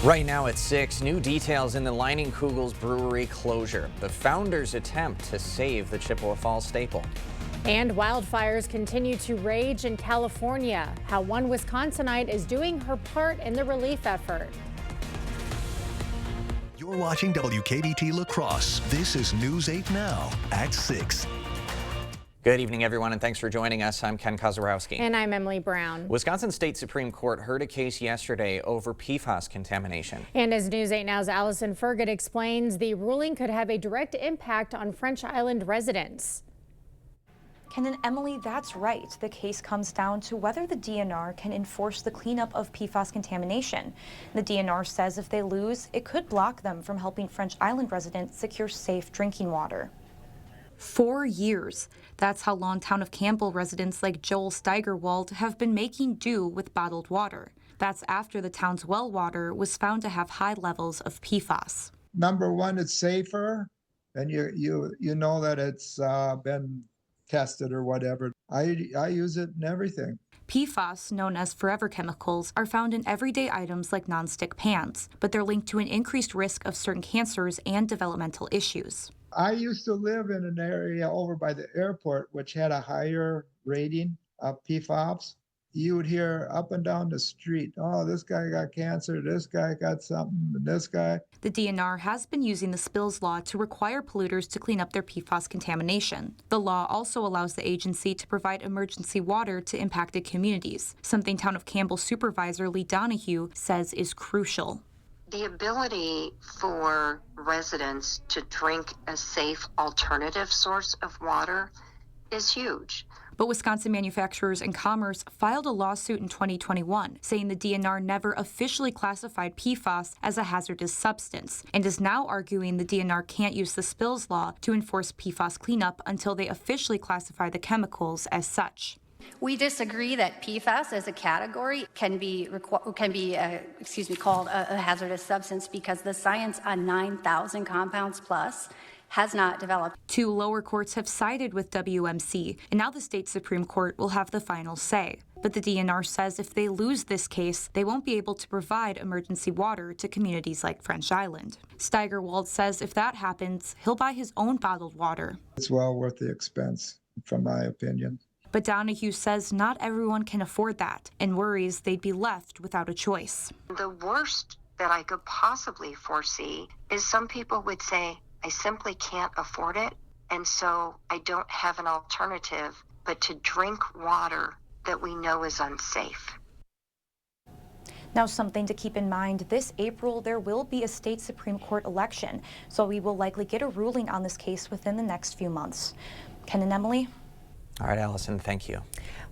Right now at 6, new details in the Leinenkugel's brewery closure. The founders' attempt to save the Chippewa Falls staple. And wildfires continue to rage in California. How one Wisconsinite is doing her part in the relief effort. You're watching WKBT La Crosse. This is News 8 Now at 6. Good evening, everyone, and thanks for joining us. I'm Ken Kozarowski. And I'm Emily Brown. Wisconsin State Supreme Court heard a case yesterday over PFAS contamination. And as News 8 Now's Allison Fergut explains, the ruling could have a direct impact on French Island residents. Ken and Emily, that's right. The case comes down to whether the DNR can enforce the cleanup of PFAS contamination. The DNR says if they lose, it could block them from helping French Island residents secure safe drinking water. 4 years. That's how long town of Campbell residents like Joel Steigerwald have been making do with bottled water. That's after the town's well water was found to have high levels of PFAS. Number one, it's safer, and you know that it's been tested or whatever. I use it in everything. PFAS, known as forever chemicals, are found in everyday items like nonstick pans, but they're linked to an increased risk of certain cancers and developmental issues. I used to live in an area over by the airport which had a higher rating of PFAS. You would hear up and down the street, oh, this guy got cancer, this guy got something, and this guy. The DNR has been using the spills law to require polluters to clean up their PFAS contamination. The law also allows the agency to provide emergency water to impacted communities, something Town of Campbell Supervisor Lee Donahue says is crucial. The ability for residents to drink a safe alternative source of water is huge. But Wisconsin Manufacturers and Commerce filed a lawsuit in 2021 saying the DNR never officially classified PFAS as a hazardous substance and is now arguing the DNR can't use the spills law to enforce PFAS cleanup until they officially classify the chemicals as such. We disagree that PFAS as a category can be called a hazardous substance because the science on 9,000 compounds plus has not developed. 2 lower courts have sided with WMC, and now the state Supreme Court will have the final say. But the DNR says if they lose this case, they won't be able to provide emergency water to communities like French Island. Steigerwald says if that happens, he'll buy his own bottled water. It's well worth the expense, from my opinion. But Donahue says not everyone can afford that and worries they'd be left without a choice. The worst that I could possibly foresee is some people would say, I simply can't afford it, and so I don't have an alternative but to drink water that we know is unsafe. Now, something to keep in mind, this April there will be a state Supreme Court election, so we will likely get a ruling on this case within the next few months. Ken and Emily? All right, Allison, thank you.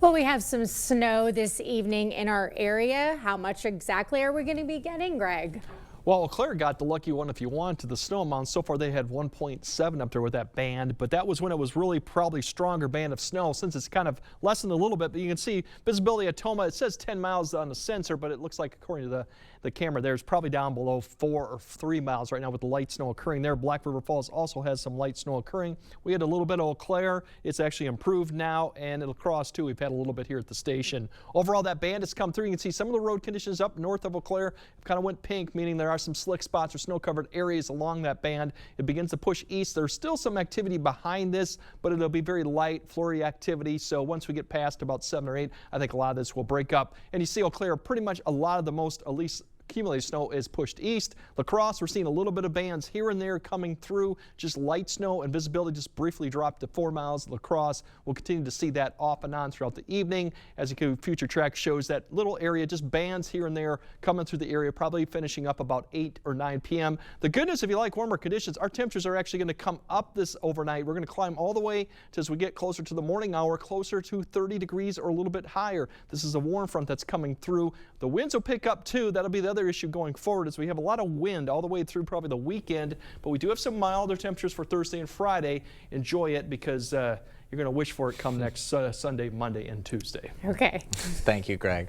Well, we have some snow this evening in our area. How much exactly are we going to be getting, Greg? Well, Eau Claire got the lucky one if you want to the snow amount. So far they had 1.7 up there with that band, but that was when it was really probably stronger band of snow. Since it's kind of lessened a little bit, but you can see visibility at Tomah, it says 10 miles on the sensor, but it looks like according to the camera there, it's probably down below 4 or 3 miles right now with the light snow occurring there. Black River Falls also has some light snow occurring. We had a little bit of Eau Claire. It's actually improved now, and it'll cross too. We've had a little bit here at the station. Overall, that band has come through. You can see some of the road conditions up north of Eau Claire kind of went pink, meaning there are some slick spots or snow-covered areas along that band. It begins to push east. There's still some activity behind this, but it'll be very light, flurry activity. So once we get past about 7 or 8, I think a lot of this will break up. And you see Eau Claire, pretty much a lot of the most, at least accumulated snow is pushed east. La Crosse, we're seeing a little bit of bands here and there coming through. Just light snow and visibility just briefly dropped to 4 miles. La Crosse, we'll continue to see that off and on throughout the evening. As you can, future track shows that little area, just bands here and there coming through the area, probably finishing up about 8 or 9 p.m. The good news, if you like warmer conditions, our temperatures are actually going to come up this overnight. We're going to climb all the way to, as we get closer to the morning hour, closer to 30 degrees or a little bit higher. This is a warm front that's coming through. The winds will pick up too. That'll be the other issue going forward, is we have a lot of wind all the way through probably the weekend, but we do have some milder temperatures for Thursday and Friday. Enjoy it because you're going to wish for it come next Sunday, Monday, and Tuesday. Okay. Thank you, Greg.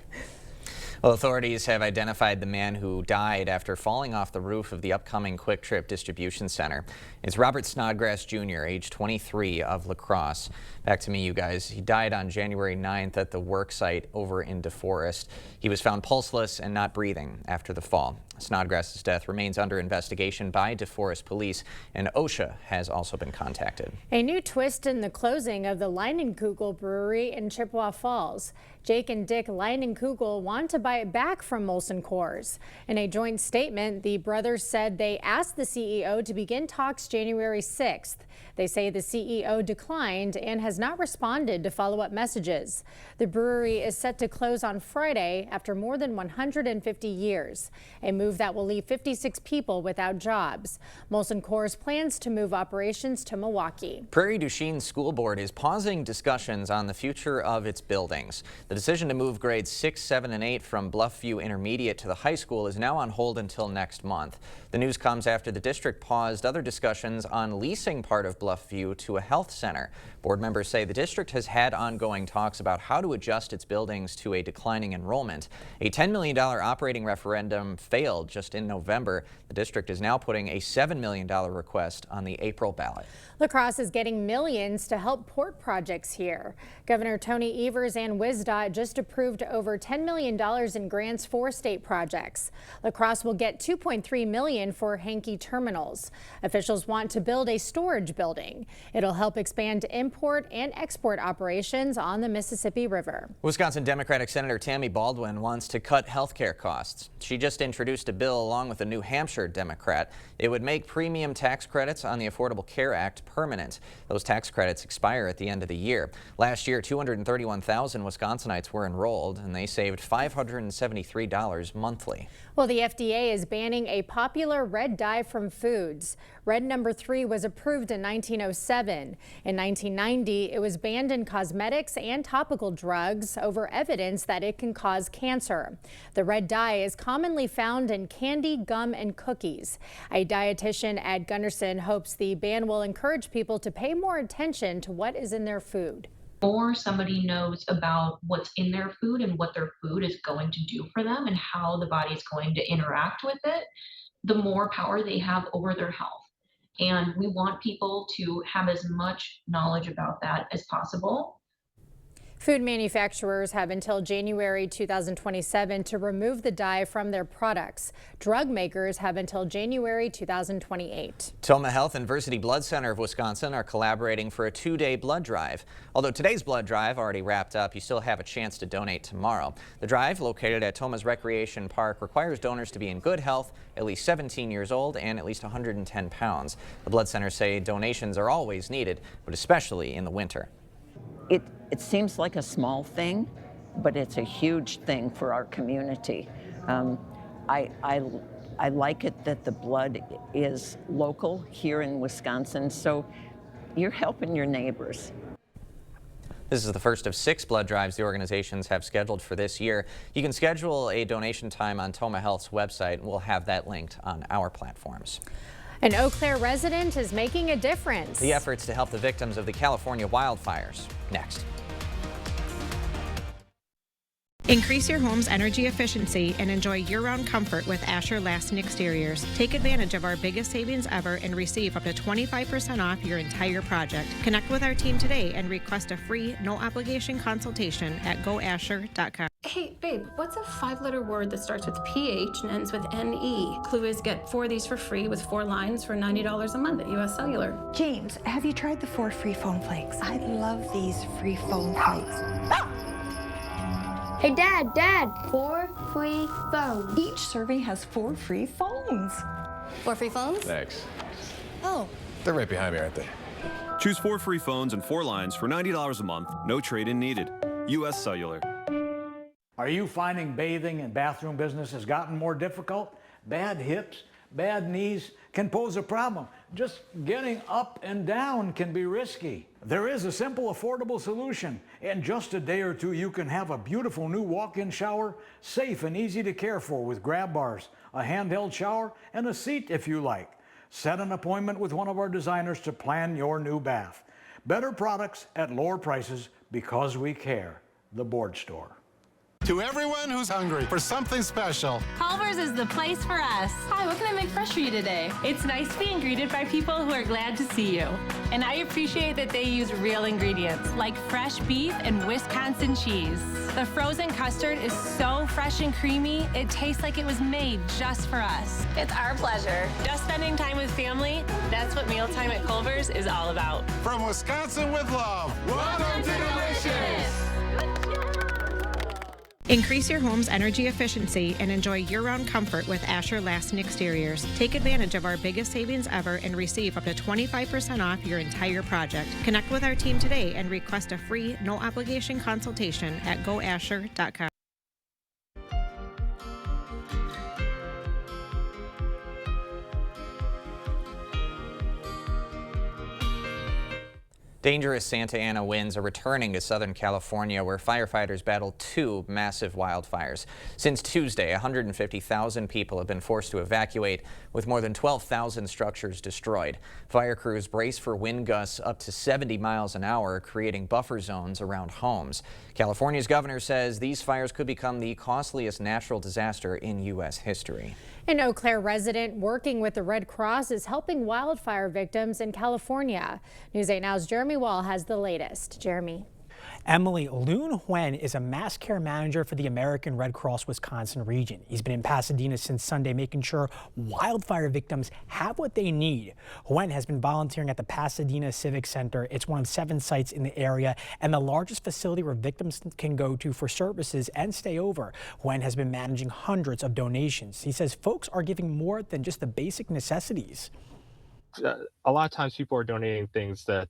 Well, authorities have identified the man who died after falling off the roof of the upcoming Quick Trip Distribution Center. It's Robert Snodgrass Jr., age 23, of La Crosse. Back to me, you guys. He died on January 9th at the work site over in DeForest. He was found pulseless and not breathing after the fall. Snodgrass's death remains under investigation by DeForest Police, and OSHA has also been contacted. A new twist in the closing of the Leinenkugel Brewery in Chippewa Falls. Jake and Dick Leinenkugel want to buy it back from Molson Coors. In a joint statement, the brothers said they asked the CEO to begin talks January 6th. They say the CEO declined and has not responded to follow-up messages. The brewery is set to close on Friday after more than 150 years, a move that will leave 56 people without jobs. Molson Coors plans to move operations to Milwaukee. Prairie du Chien School Board is pausing discussions on the future of its buildings. The decision to move grades 6, 7, and 8 from Bluffview Intermediate to the high school is now on hold until next month. The news comes after the district paused other discussions on leasing part of Bluffview to a health center. Board members say the district has had ongoing talks about how to adjust its buildings to a declining enrollment. A $10 million operating referendum failed just in November. The district is now putting a $7 million request on the April ballot. La Crosse is getting millions to help port projects here. Governor Tony Evers and WSDOT just approved over $10 million in grants for state projects. La Crosse will get $2.3 million for Hankey terminals. Officials want to build a storage building. It'll help expand import and export operations on the Mississippi River. Wisconsin Democratic Senator Tammy Baldwin wants to cut health care costs. She just introduced a bill along with a New Hampshire Democrat. It would make premium tax credits on the Affordable Care Act permanent. Those tax credits expire at the end of the year. Last year, 231,000 Wisconsinites were enrolled, and they saved $573 monthly. Well, the FDA is banning a popular red dye from foods. Red number 3 was approved in 1907. In 1990, it was banned in cosmetics and topical drugs over evidence that it can cause cancer. The red dye is commonly found in candy, gum, and cookies. A dietitian at Gunderson hopes the ban will encourage people to pay more attention to what is in their food. The more somebody knows about what's in their food and what their food is going to do for them and how the body is going to interact with it, the more power they have over their health. And we want people to have as much knowledge about that as possible. Food manufacturers have until January 2027 to remove the dye from their products. Drug makers have until January 2028. Toma Health and Versity Blood Center of Wisconsin are collaborating for a 2-day blood drive. Although today's blood drive already wrapped up, you still have a chance to donate tomorrow. The drive, located at Toma's Recreation Park, requires donors to be in good health, at least 17 years old, and at least 110 pounds. The blood centers say donations are always needed, but especially in the winter. It seems like a small thing, but it's a huge thing for our community. I like it that the blood is local here in Wisconsin, so you're helping your neighbors. This is the first of 6 blood drives the organizations have scheduled for this year. You can schedule a donation time on Toma Health's website. We'll have that linked on our platforms. An Eau Claire resident is making a difference. The efforts to help the victims of the California wildfires. Next. Increase your home's energy efficiency and enjoy year-round comfort with Asher Lasting Exteriors. Take advantage of our biggest savings ever and receive up to 25% off your entire project. Connect with our team today and request a free, no-obligation consultation at goasher.com. Hey, babe, what's a 5-letter word that starts with PH and ends with NE? Clue is get 4 of these for free with 4 lines for $90 a month at US Cellular. James, have you tried the 4 free phone flakes? I love these free phone flakes. Hey, Dad, 4 free phones. Each serving has 4 free phones. 4 free phones? Thanks. Oh. They're right behind me, aren't they? Choose 4 free phones and 4 lines for $90 a month. No trade-in needed. US Cellular. Are you finding bathing and bathroom business has gotten more difficult? Bad hips, bad knees can pose a problem. Just getting up and down can be risky. There is a simple, affordable solution. In just a day or 2, you can have a beautiful new walk-in shower, safe and easy to care for with grab bars, a handheld shower, and a seat if you like. Set an appointment with one of our designers to plan your new bath. Better products at lower prices because we care. The Board Store. To everyone who's hungry for something special, Culver's is the place for us. Hi, what can I make fresh for you today? It's nice being greeted by people who are glad to see you. And I appreciate that they use real ingredients, like fresh beef and Wisconsin cheese. The frozen custard is so fresh and creamy, it tastes like it was made just for us. It's our pleasure. Just spending time with family, that's what mealtime at Culver's is all about. from Wisconsin with love, welcome to Delicious! Increase your home's energy efficiency and enjoy year-round comfort with Asher Lasting Exteriors. Take advantage of our biggest savings ever and receive up to 25% off your entire project. Connect with our team today and request a free, no-obligation consultation at goasher.com. Dangerous Santa Ana winds are returning to Southern California, where firefighters battle two massive wildfires. Since Tuesday, 150,000 people have been forced to evacuate, with more than 12,000 structures destroyed. Fire crews brace for wind gusts up to 70 miles an hour, creating buffer zones around homes. California's governor says these fires could become the costliest natural disaster in U.S. history. An Eau Claire resident working with the Red Cross is helping wildfire victims in California. News 8 Now's Jeremy Wall has the latest. Jeremy. Emily, Loon Huen is a mass care manager for the American Red Cross Wisconsin region. He's been in Pasadena since Sunday, making sure wildfire victims have what they need. Huen has been volunteering at the Pasadena Civic Center. It's one of 7 sites in the area and the largest facility where victims can go to for services and stay over. Huen has been managing hundreds of donations. He says folks are giving more than just the basic necessities. A lot of times people are donating things that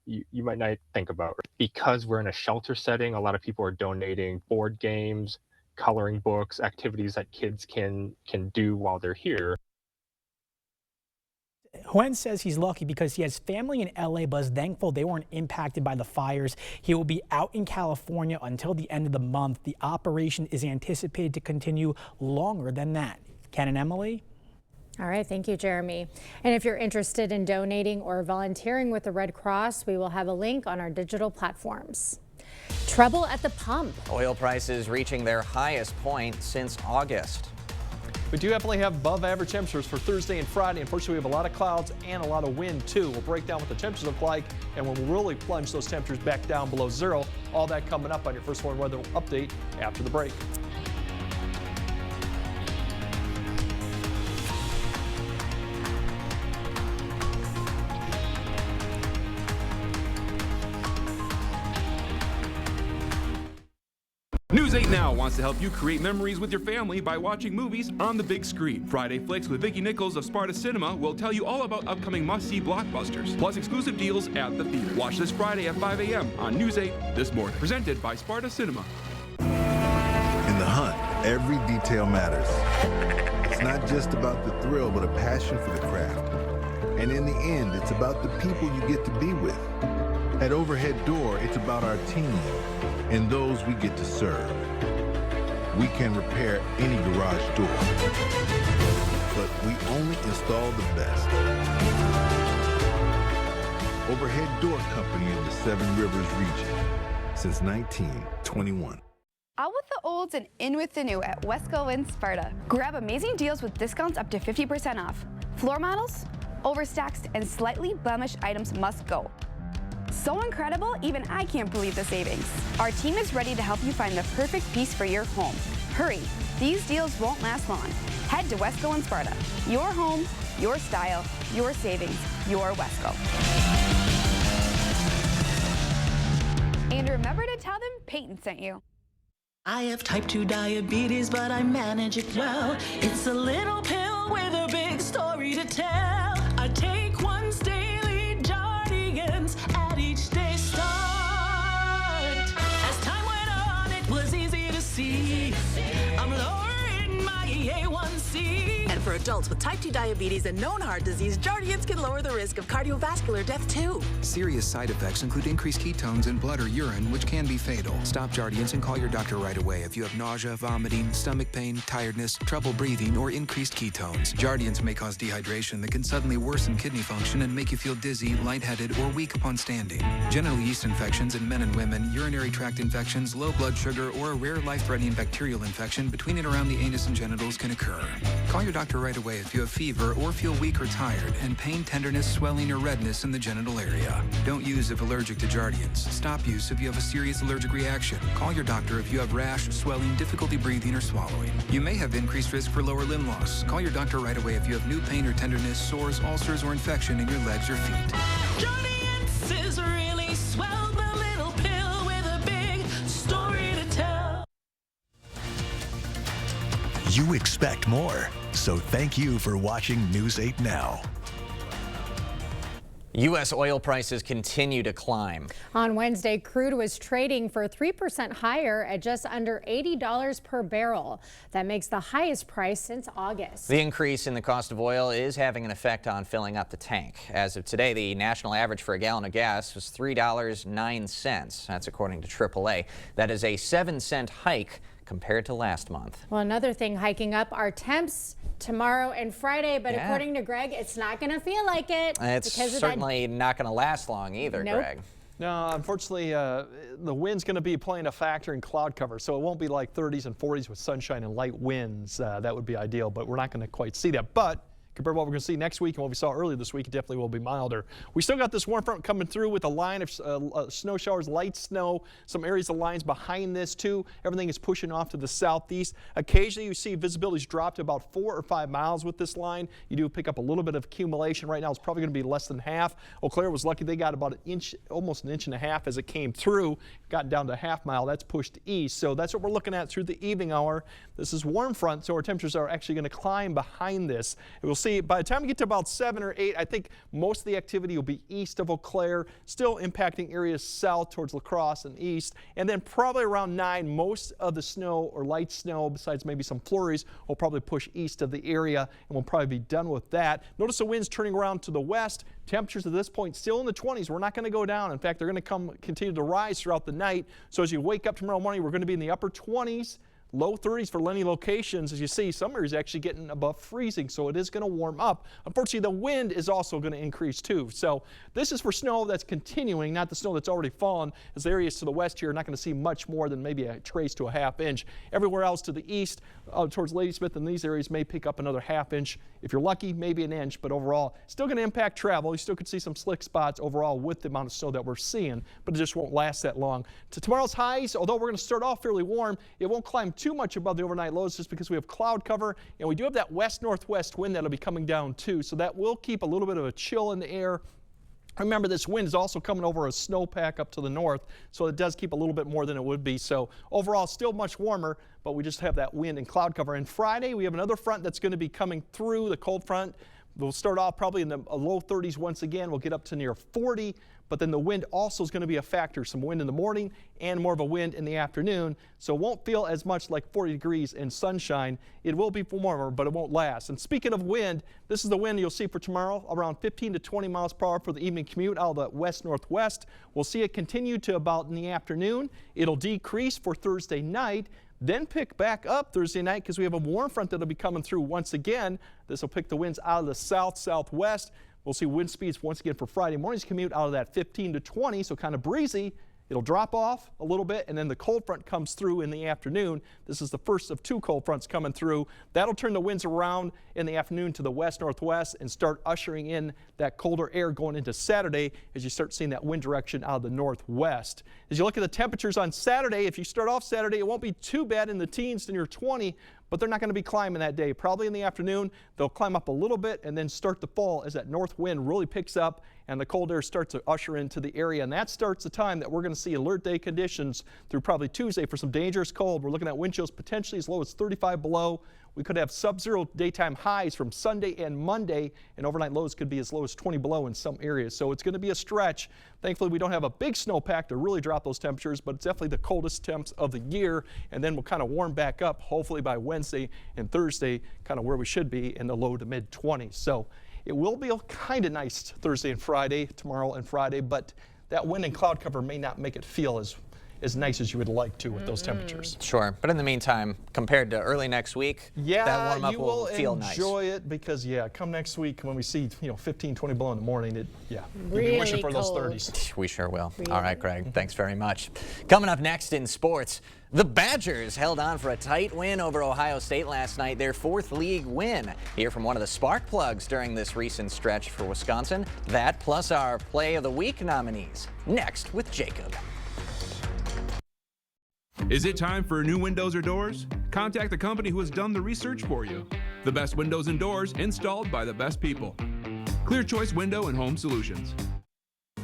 you might not think about. Because we're in a shelter setting, a lot of people are donating board games, coloring books, activities that kids can do while they're here. Huen says he's lucky because he has family in LA, but is thankful they weren't impacted by the fires. He will be out in California until the end of the month. The operation is anticipated to continue longer than that. Ken and Emily? All right, thank you, Jeremy. And if you're interested in donating or volunteering with the Red Cross, we will have a link on our digital platforms. Trouble at the pump. Oil prices reaching their highest point since August. We do definitely have above average temperatures for Thursday and Friday. Unfortunately, we have a lot of clouds and a lot of wind too. We'll break down what the temperatures look like and we'll really plunge those temperatures back down below zero. All that coming up on your First Warn Weather update after the break. News 8 Now wants to help you create memories with your family by watching movies on the big screen. Friday Flicks with Vicki Nichols of Sparta Cinema will tell you all about upcoming must-see blockbusters, plus exclusive deals at the theater. Watch this Friday at 5 a.m. on News 8 This Morning, presented by Sparta Cinema. In the hunt, every detail matters. It's not just about the thrill, but a passion for the craft. And in the end, it's about the people you get to be with. At Overhead Door, it's about our team and those we get to serve. We can repair any garage door, but we only install the best. Overhead Door Company of the Seven Rivers region since 1921. Out with the olds and in with the new at Wesco in Sparta. Grab amazing deals with discounts up to 50% off. Floor models, overstacks, and slightly blemished items must go. So incredible, even I can't believe the savings. Our team is ready to help you find the perfect piece for your home. Hurry, these deals won't last long. Head to Wesco in Sparta. Your home, your style, your savings, your Wesco. And remember to tell them Peyton sent you. I have type 2 diabetes, but I manage it well. It's a little pill with a big story to tell. I take once daily Jardians at each day start. As time went on, it was easy to see I'm lowering my A1C. And for adults with type 2 diabetes and known heart disease, Jardiance can lower the risk of cardiovascular death too. Serious side effects include increased ketones in blood or urine, which can be fatal. Stop Jardiance and call your doctor right away if you have nausea, vomiting, stomach pain, tiredness, trouble breathing, or increased ketones. Jardiance may cause dehydration that can suddenly worsen kidney function and make you feel dizzy, lightheaded, or weak upon standing. Genital yeast infections in men and women, urinary tract infections, low blood sugar, or a rare life-threatening bacterial infection between and around the anus and genitals can occur. Call your doctor right away if you have fever or feel weak or tired, and pain, tenderness, swelling, or redness in the genital area. Don't use if allergic to Jardiance. Stop use if you have a serious allergic reaction. Call your doctor if you have rash, swelling, difficulty breathing, or swallowing. You may have increased risk for lower limb loss. Call your doctor right away if you have new pain or tenderness, sores, ulcers, or infection in your legs or feet. Jardiance is really swell, the little pill with a big story to tell. You expect more, so thank you for watching News 8 Now. U.S. oil prices continue to climb. On Wednesday, crude was trading for 3% higher at just under $80 per barrel. That makes the highest price since August. The increase in the cost of oil is having an effect on filling up the tank. As of today, the national average for a gallon of gas was $3.09. That's according to AAA. That is a 7-cent hike compared to last month. Well, another thing hiking up are temps tomorrow and Friday, but Yeah. according to Greg, it's not going to feel like it. It's because of certainly not going to last long either, Nope. Greg. No, unfortunately, the wind's going to be playing a factor in cloud cover, so it won't be like 30s and 40s with sunshine and light winds. That would be ideal, but we're not going to quite see that. But compared to what we're going to see next week and what we saw earlier this week, it definitely will be milder. We still got this warm front coming through with a line of snow showers, light snow, some areas of lines behind this too. Everything is pushing off to the southeast. Occasionally you see visibility's dropped to about 4 or 5 miles with this line. You do pick up a little bit of accumulation. Right now it's probably going to be less than half. Eau Claire was lucky they got about an inch, almost an inch and a half as it came through. Got down to a half mile. That's pushed east. So that's what we're looking at through the evening hour. This is warm front, so our temperatures are actually going to climb behind this. And we'll see by the time we get to about 7 or 8, I think most of the activity will be east of Eau Claire, still impacting areas south towards La Crosse and east. And then probably around 9, most of the snow or light snow, besides maybe some flurries, will probably push east of the area, and we'll probably be done with that. Notice the winds turning around to the west. Temperatures at this point still in the 20s. We're not going to go down. In fact, they're going to continue to rise throughout the night. So as you wake up tomorrow morning, we're going to be in the upper 20s. Low 30s for many locations. As you see, some areas actually getting above freezing, so it is going to warm up. Unfortunately, the wind is also going to increase too. So this is for snow that's continuing, not the snow that's already fallen. As the areas to the west here are not going to see much more than maybe a trace to a half inch. Everywhere else to the east, towards Ladysmith and these areas may pick up another half inch. If you're lucky, maybe an inch, but overall, still going to impact travel. You still could see some slick spots overall with the amount of snow that we're seeing, but it just won't last that long. To tomorrow's highs, although we're going to start off fairly warm, it won't climb too much above the overnight lows just because we have cloud cover, and we do have that west-northwest wind that'll be coming down too, so that will keep a little bit of a chill in the air. Remember, this wind is also coming over a snowpack up to the north, so it does keep a little bit more than it would be. So overall, still much warmer, but we just have that wind and cloud cover. And Friday, we have another front that's going to be coming through, the cold front. We'll start off probably in the low 30s once again. We'll get up to near 40, but then the wind also is going to be a factor. Some wind in the morning and more of a wind in the afternoon, so it won't feel as much like 40 degrees in sunshine. It will be warmer, but it won't last. And speaking of wind, this is the wind you'll see for tomorrow, around 15 to 20 miles per hour for the evening commute out of the west-northwest. We'll see it continue to about in the afternoon. It'll decrease for Thursday night, then pick back up Thursday night because we have a warm front that'll be coming through once again. This will pick the winds out of the south-southwest. We'll see wind speeds once again for Friday morning's commute out of that 15 to 20, so kind of breezy. It'll drop off a little bit, and then the cold front comes through in the afternoon. This is the first of 2 cold fronts coming through. That'll turn the winds around in the afternoon to the west-northwest and start ushering in that colder air going into Saturday as you start seeing that wind direction out of the northwest. As you look at the temperatures on Saturday, if you start off Saturday, it won't be too bad in the teens to near 20, but they're not going to be climbing that day. Probably in the afternoon, they'll climb up a little bit and then start to fall as that north wind really picks up and the cold air starts to usher into the area. And that starts the time that we're going to see alert day conditions through probably Tuesday for some dangerous cold. We're looking at wind chills potentially as low as 35 below. We could have sub-zero daytime highs from Sunday and Monday, and overnight lows could be as low as 20 below in some areas. So it's going to be a stretch. Thankfully, we don't have a big snowpack to really drop those temperatures, but it's definitely the coldest temps of the year. And then we'll kind of warm back up, hopefully by Wednesday and Thursday, kind of where we should be in the low to mid 20s. So it will be kind of nice Thursday and Friday, tomorrow and Friday, but that wind and cloud cover may not make it feel as nice as you would like to with those temperatures. Sure, but in the meantime, compared to early next week, that warm up will feel nice. You will enjoy it because, come next week when we see 15, 20 below in the morning, you'll really be wishing for cold. those 30s. We sure will. Really? All right, Greg, thanks very much. Coming up next in sports, the Badgers held on for a tight win over Ohio State last night, their 4th league win. Hear from one of the spark plugs during this recent stretch for Wisconsin. That plus our Play of the Week nominees. Next with Jacob. Is it time for new windows or doors? Contact the company who has done the research for you. The best windows and doors installed by the best people. Clear Choice Window and Home Solutions.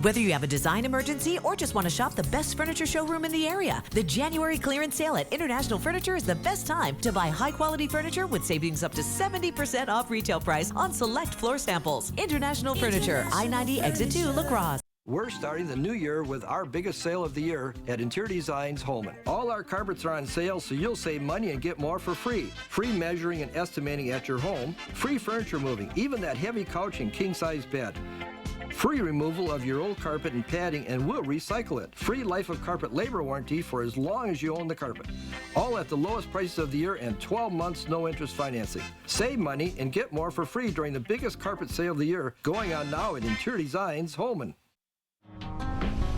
Whether you have a design emergency or just want to shop the best furniture showroom in the area, the January clearance sale at International Furniture is the best time to buy high-quality furniture with savings up to 70% off retail price on select floor samples. International Furniture, I-90 Exit 2, La Crosse. We're starting the new year with our biggest sale of the year at Interior Designs Holman. All our carpets are on sale, so you'll save money and get more for free. Free measuring and estimating at your home. Free furniture moving, even that heavy couch and king-size bed. Free removal of your old carpet and padding, and we'll recycle it. Free life of carpet labor warranty for as long as you own the carpet. All at the lowest prices of the year and 12 months no interest financing. Save money and get more for free during the biggest carpet sale of the year going on now at Interior Designs Holman.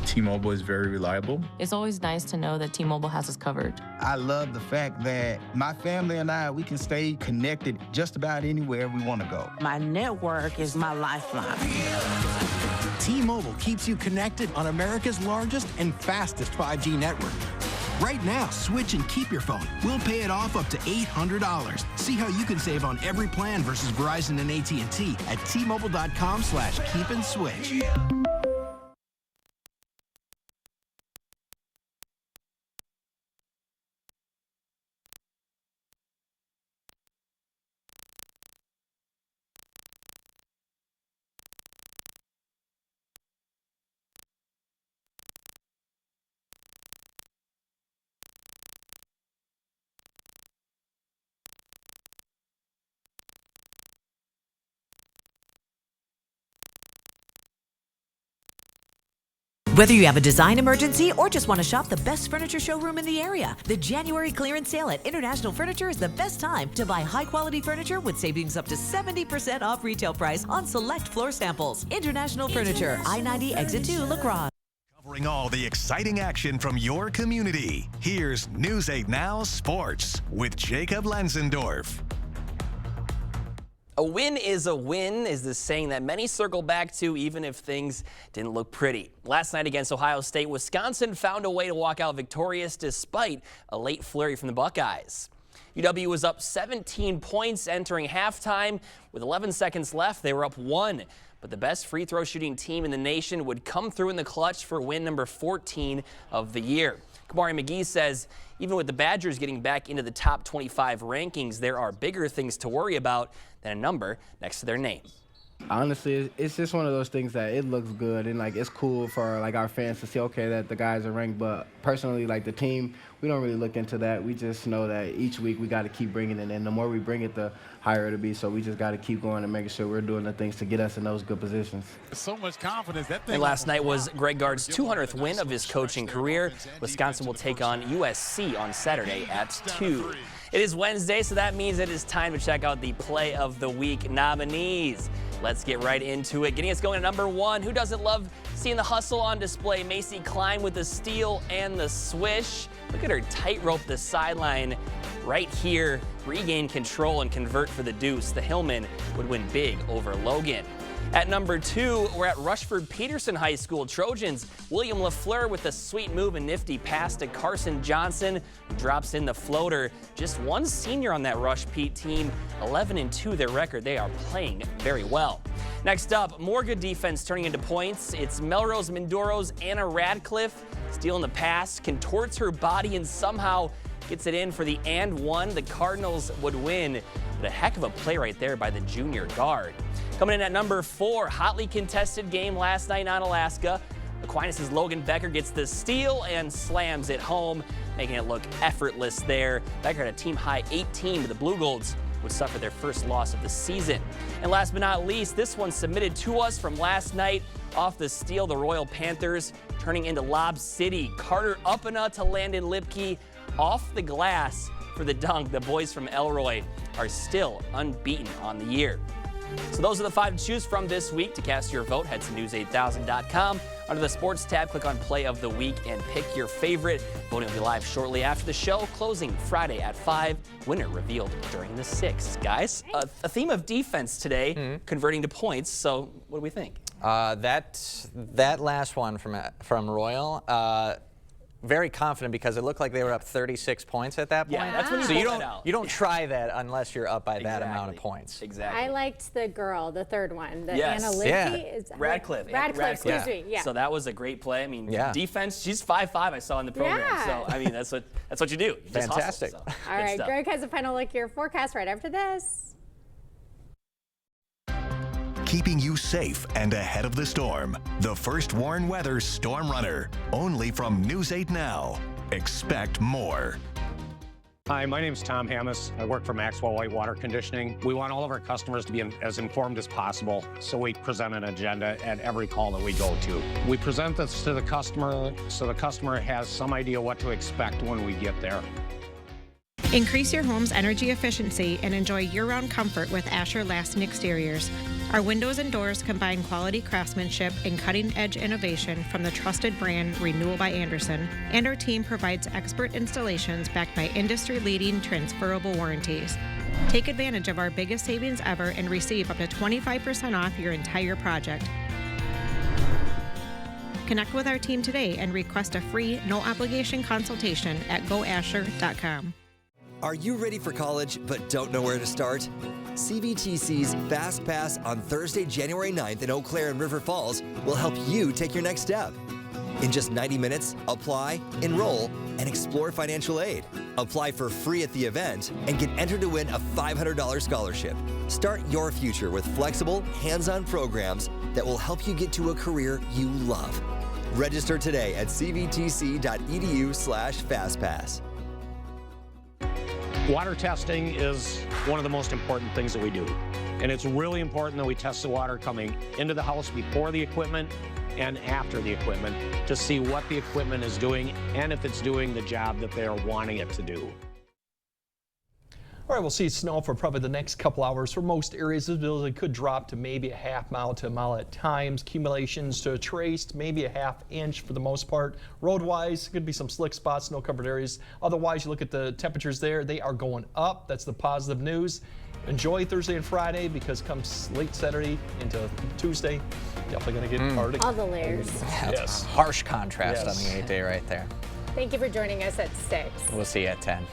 T-Mobile is very reliable. It's always nice to know that T-Mobile has us covered. I love the fact that my family and I, we can stay connected just about anywhere we want to go. My network is my lifeline. T-Mobile keeps you connected on America's largest and fastest 5G network. Right now, switch and keep your phone. We'll pay it off up to $800. See how you can save on every plan versus Verizon and AT&T at T-Mobile.com/keep-and-switch. Whether you have a design emergency or just want to shop the best furniture showroom in the area, the January clearance sale at International Furniture is the best time to buy high-quality furniture with savings up to 70% off retail price on select floor samples. International Furniture, I-90 Exit 2, La Crosse. Covering all the exciting action from your community, here's News 8 Now Sports with Jacob Lenzendorf. A win is the saying that many circle back to even if things didn't look pretty. Last night against Ohio State, Wisconsin found a way to walk out victorious despite a late flurry from the Buckeyes. UW was up 17 points entering halftime. With 11 seconds left, they were up 1. But the best free throw shooting team in the nation would come through in the clutch for win number 14 of the year. Kamari McGee says even with the Badgers getting back into the top 25 rankings, there are bigger things to worry about than a number next to their name. Honestly, it's just one of those things that it looks good and it's cool for our fans to see, okay, that the guys are ranked. But personally, the team, we don't really look into that. We just know that each week we got to keep bringing it in. The more we bring it, the higher it'll be. So we just got to keep going and making sure we're doing the things to get us in those good positions. So much confidence. That thing. And last night was Greg Gard's 200th win of his coaching career. Wisconsin will take on USC on Saturday at 2. It is Wednesday, so that means it is time to check out the Play of the Week nominees. Let's get right into it. Getting us going at number 1. Who doesn't love seeing the hustle on display? Macy Klein with the steal and the swish. Look at her tightrope the sideline right here. Regain control and convert for the deuce. The Hillman would win big over Logan. At number 2, we're at Rushford Peterson High School. Trojans, William LaFleur with a sweet move and nifty pass to Carson Johnson, who drops in the floater. Just one senior on that Rush Pete team, 11-2 their record. They are playing very well. Next up, more good defense turning into points. It's Melrose Mindoro's Anna Radcliffe stealing the pass, contorts her body and somehow gets it in for the and one. The Cardinals would win. But a heck of a play right there by the junior guard. Coming in at number 4, hotly contested game last night on Alaska. Aquinas' Logan Becker gets the steal and slams it home, making it look effortless there. Becker had a team-high 18, but the Blue Golds would suffer their first loss of the season. And last but not least, this one submitted to us from last night. Off the steal, the Royal Panthers turning into Lob City. Carter Uppana to Landon Lipke off the glass for the dunk. The boys from Elroy are still unbeaten on the year. So those are the 5 to choose from this week. To cast your vote, head to news8000.com. Under the sports tab, click on Play of the Week and pick your favorite. Voting will be live shortly after the show, closing Friday at 5. Winner revealed during the 6th. Guys, a theme of defense today, converting to points. So what do we think? That last one from Royal, very confident because it looked like they were up 36 points at that point. Yeah, that's when you so pull that out. you don't try that unless you're up by that amount of points. Exactly. I liked the girl, the third one, the Yes. Anna Lipke. Yeah. Is- Radcliffe. Radcliffe, excuse me. Yeah. So that was a great play. I mean, Yeah. defense, she's 5'5", I saw in the program. Yeah. So, I mean, that's what you do. You just hustle, Fantastic. so, All good right, stuff. Greg has a final look at your forecast right after this. Keeping you safe and ahead of the storm. The First Warn Weather Storm Runner. Only from News 8 Now. Expect more. Hi, my name is Tom Hammes. I work for Maxwell Whitewater Conditioning. We want all of our customers to be as informed as possible, so we present an agenda at every call that we go to. We present this to the customer so the customer has some idea what to expect when we get there. Increase your home's energy efficiency and enjoy year-round comfort with Asher Lasting Exteriors. Our windows and doors combine quality craftsmanship and cutting-edge innovation from the trusted brand Renewal by Andersen, and our team provides expert installations backed by industry-leading transferable warranties. Take advantage of our biggest savings ever and receive up to 25% off your entire project. Connect with our team today and request a free, no-obligation consultation at goasher.com. Are you ready for college but don't know where to start? CVTC's Fast Pass on Thursday, January 9th in Eau Claire and River Falls will help you take your next step. In just 90 minutes, apply, enroll, and explore financial aid. Apply for free at the event and get entered to win a $500 scholarship. Start your future with flexible, hands-on programs that will help you get to a career you love. Register today at cvtc.edu/fastpass. Water testing is one of the most important things that we do. And it's really important that we test the water coming into the house before the equipment and after the equipment to see what the equipment is doing and if it's doing the job that they are wanting it to do. All right, we'll see snow for probably the next couple hours. For most areas, visibility could drop to maybe a half mile to a mile at times. Accumulations to traced, maybe a ½ inch for the most part. Road-wise, could be some slick spots, snow-covered areas. Otherwise, you look at the temperatures there, they are going up. That's the positive news. Enjoy Thursday and Friday because comes late Saturday into Tuesday, definitely going to get hard again. All the layers. Yes. Harsh contrast on the 8th day right there. Thank you for joining us at 6. We'll see you at 10.